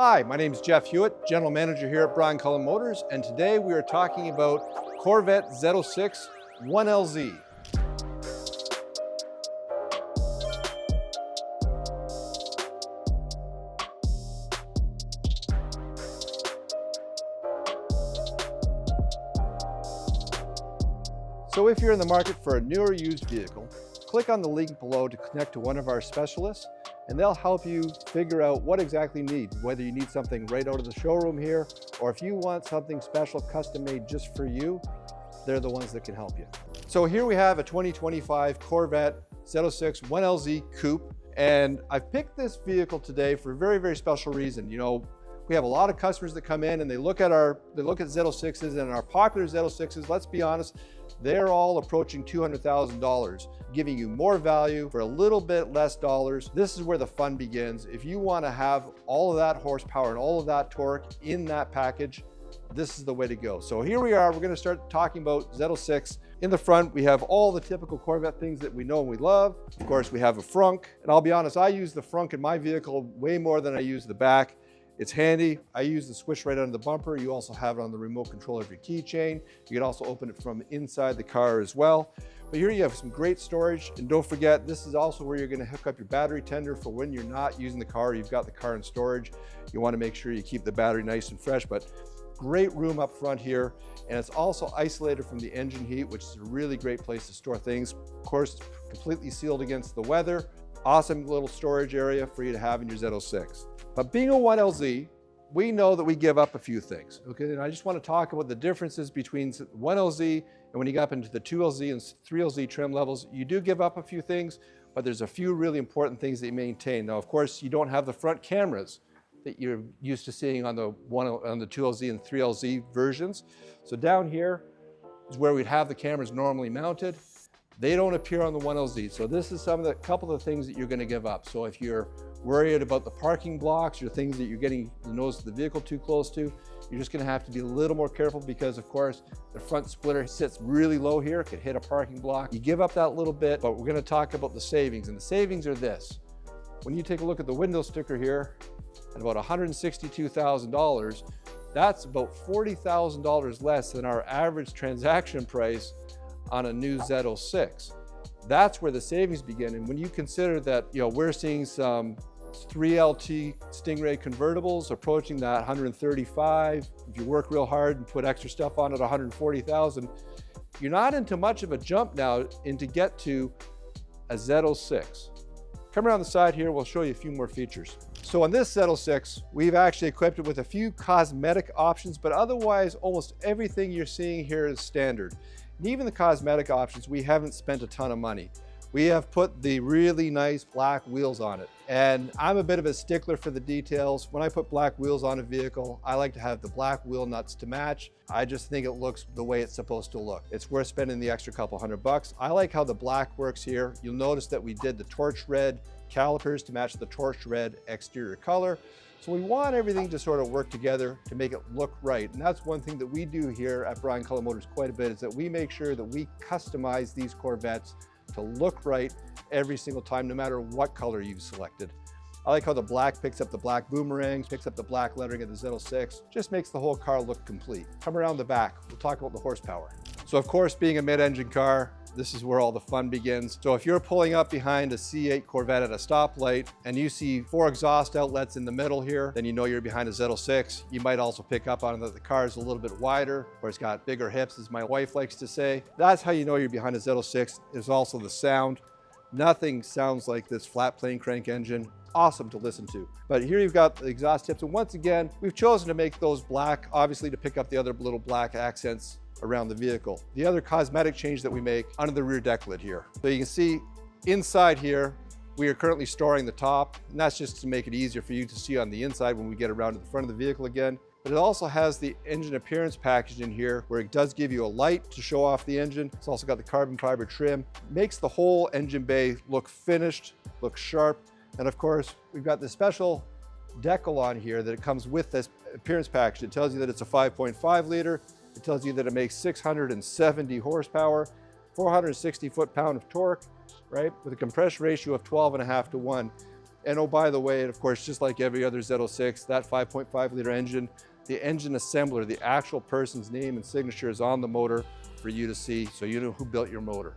Hi, my name is Jeff Hewitt, General Manager here at Brian Cullen Motors, and today we are talking about Corvette Z06 1LZ. So if you're in the market for a new or used vehicle, click on the link below to connect to one of our specialists, and they'll help you figure out what exactly you need, whether you need something right out of the showroom here, or if you want something special custom made just for you, they're the ones that can help you. So here we have a 2025 Corvette Z06 1LZ Coupe, and I've picked this vehicle today for a very, very special reason. You know, we have a lot of customers that come in and they look at Z06s, and our popular Z06s, let's be honest, they're all approaching $200,000, giving you more value for a little bit less dollars. This is where the fun begins. If you want to have all of that horsepower and all of that torque in that package, this is the way to go. So here we are, we're going to start talking about Z06. In the front, we have all the typical Corvette things that we know and we love. Of course, we have a frunk, and I'll be honest, I use the frunk in my vehicle way more than I use the back. It's handy. I use the switch right under the bumper. You also have it on the remote control of your keychain. You can also open it from inside the car as well. But here you have some great storage, and don't forget, this is also where you're going to hook up your battery tender for when you're not using the car. You've got the car in storage. You want to make sure you keep the battery nice and fresh, but great room up front here. And it's also isolated from the engine heat, which is a really great place to store things. Of course, it's completely sealed against the weather. Awesome little storage area for you to have in your Z06. But being a 1LZ, we know that we give up a few things, okay? And I just want to talk about the differences between 1LZ and when you get up into the 2LZ and 3LZ trim levels. You do give up a few things, but there's a few really important things that you maintain. Now, of course, you don't have the front cameras that you're used to seeing on the 2LZ and 3LZ versions. So down here is where we'd have the cameras normally mounted. They don't appear on the 1LZ. So this is couple of the things that you're going to give up. So if you're worried about the parking blocks or things that you're getting the nose of the vehicle too close to, you're just going to have to be a little more careful because, of course, the front splitter sits really low here. It could hit a parking block. You give up that little bit, but we're going to talk about the savings. And the savings are this. When you take a look at the window sticker here, at about $162,000, that's about $40,000 less than our average transaction price on a new Z06. That's where the savings begin. And when you consider that, you know, we're seeing some 3LT Stingray convertibles approaching that 135. If you work real hard and put extra stuff on it, 140,000, you're not into much of a jump now into get to a Z06. Come around the side here, we'll show you a few more features. So on this Z06, we've actually equipped it with a few cosmetic options, but otherwise almost everything you're seeing here is standard. And even the cosmetic options, we haven't spent a ton of money. We have put the really nice black wheels on it. And I'm a bit of a stickler for the details. When I put black wheels on a vehicle, I like to have the black wheel nuts to match. I just think it looks the way it's supposed to look. It's worth spending the extra couple $100. I like how the black works here. You'll notice that we did the torch red calipers to match the torch red exterior color. So we want everything to sort of work together to make it look right. And that's one thing that we do here at Brian Cullen Motors quite a bit, is that we make sure that we customize these Corvettes to look right every single time, no matter what color you've selected. I like how the black picks up the black boomerangs, picks up the black lettering of the Z06, just makes the whole car look complete. Come around the back, we'll talk about the horsepower. So of course, being a mid-engine car, this is where all the fun begins. So if you're pulling up behind a C8 Corvette at a stoplight and you see 4 exhaust outlets in the middle here, then you know you're behind a Z06. You might also pick up on that the car is a little bit wider, or it's got bigger hips, as my wife likes to say. That's how you know you're behind a Z06. There's also the sound. Nothing sounds like this flat plane crank engine. Awesome to listen to. But here you've got the exhaust tips, and once again, we've chosen to make those black, obviously to pick up the other little black accents around the vehicle. The other cosmetic change that we make under the rear deck lid here. So you can see inside here, we are currently storing the top, and that's just to make it easier for you to see on the inside when we get around to the front of the vehicle again. But it also has the engine appearance package in here, where it does give you a light to show off the engine. It's also got the carbon fiber trim. Makes the whole engine bay look finished, look sharp. And of course, we've got this special decal on here that it comes with this appearance package. It tells you that it's a 5.5 liter. It tells you that it makes 670 horsepower, 460 foot-pound of torque, right? With a compression ratio of 12.5 to 1. And oh, by the way, of course, just like every other Z06, that 5.5 liter engine, the engine assembler, the actual person's name and signature is on the motor for you to see, so you know who built your motor.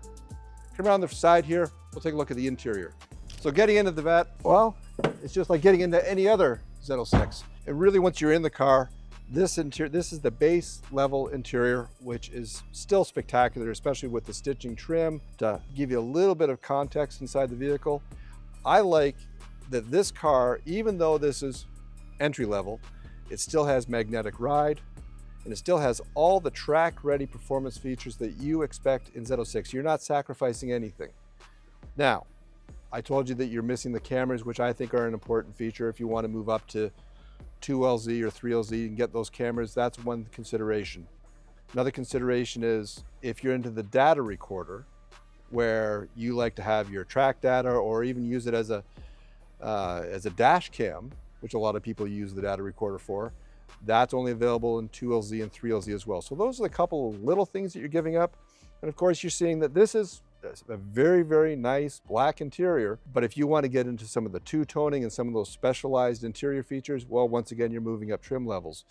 Come around the side here, we'll take a look at the interior. So getting into the Vette, well, it's just like getting into any other Z06. And really, once you're in the car, this is the base level interior, which is still spectacular, especially with the stitching trim. To give you a little bit of context inside the vehicle, I like that this car, even though this is entry level, it still has magnetic ride, and it still has all the track-ready performance features that you expect in Z06. You're not sacrificing anything. Now, I told you that you're missing the cameras, which I think are an important feature. If you want to move up to 2LZ or 3LZ and get those cameras, that's one consideration. Another consideration is if you're into the data recorder, where you like to have your track data or even use it as a dash cam, which a lot of people use the data recorder for, that's only available in 2LZ and 3LZ as well. So those are the couple of little things that you're giving up. And of course, you're seeing that this is a very, very nice black interior. But if you want to get into some of the two-toning and some of those specialized interior features, well, once again, you're moving up trim levels.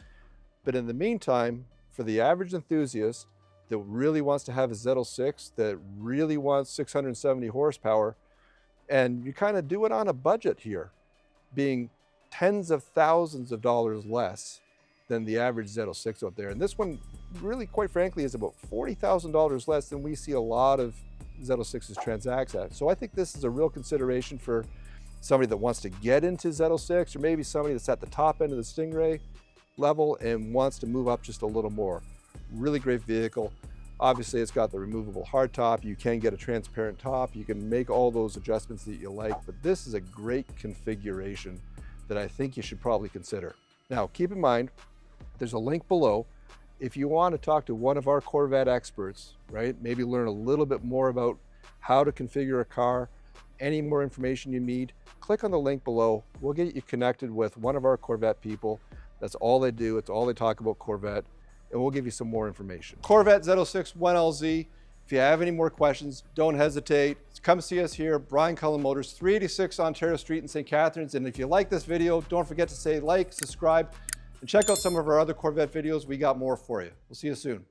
But in the meantime, for the average enthusiast that really wants to have a Z06, that really wants 670 horsepower, and you kind of do it on a budget here, being tens of thousands of dollars less than the average Z06 out there. And this one really, quite frankly, is about $40,000 less than we see a lot of Z06s transact at. So I think this is a real consideration for somebody that wants to get into Z06, or maybe somebody that's at the top end of the Stingray level and wants to move up just a little more. Really great vehicle. Obviously, it's got the removable hardtop. You can get a transparent top. You can make all those adjustments that you like, but this is a great configuration that I think you should probably consider. Now, keep in mind, there's a link below. If you want to talk to one of our Corvette experts, right, maybe learn a little bit more about how to configure a car, any more information you need, click on the link below. We'll get you connected with one of our Corvette people. That's all they do. It's all they talk about Corvette, and we'll give you some more information. Corvette Z06 1LZ. If you have any more questions, don't hesitate. Come see us here, Brian Cullen Motors, 386 Ontario Street in St. Catharines. And if you like this video, don't forget to say like, subscribe, and check out some of our other Corvette videos. We got more for you. We'll see you soon.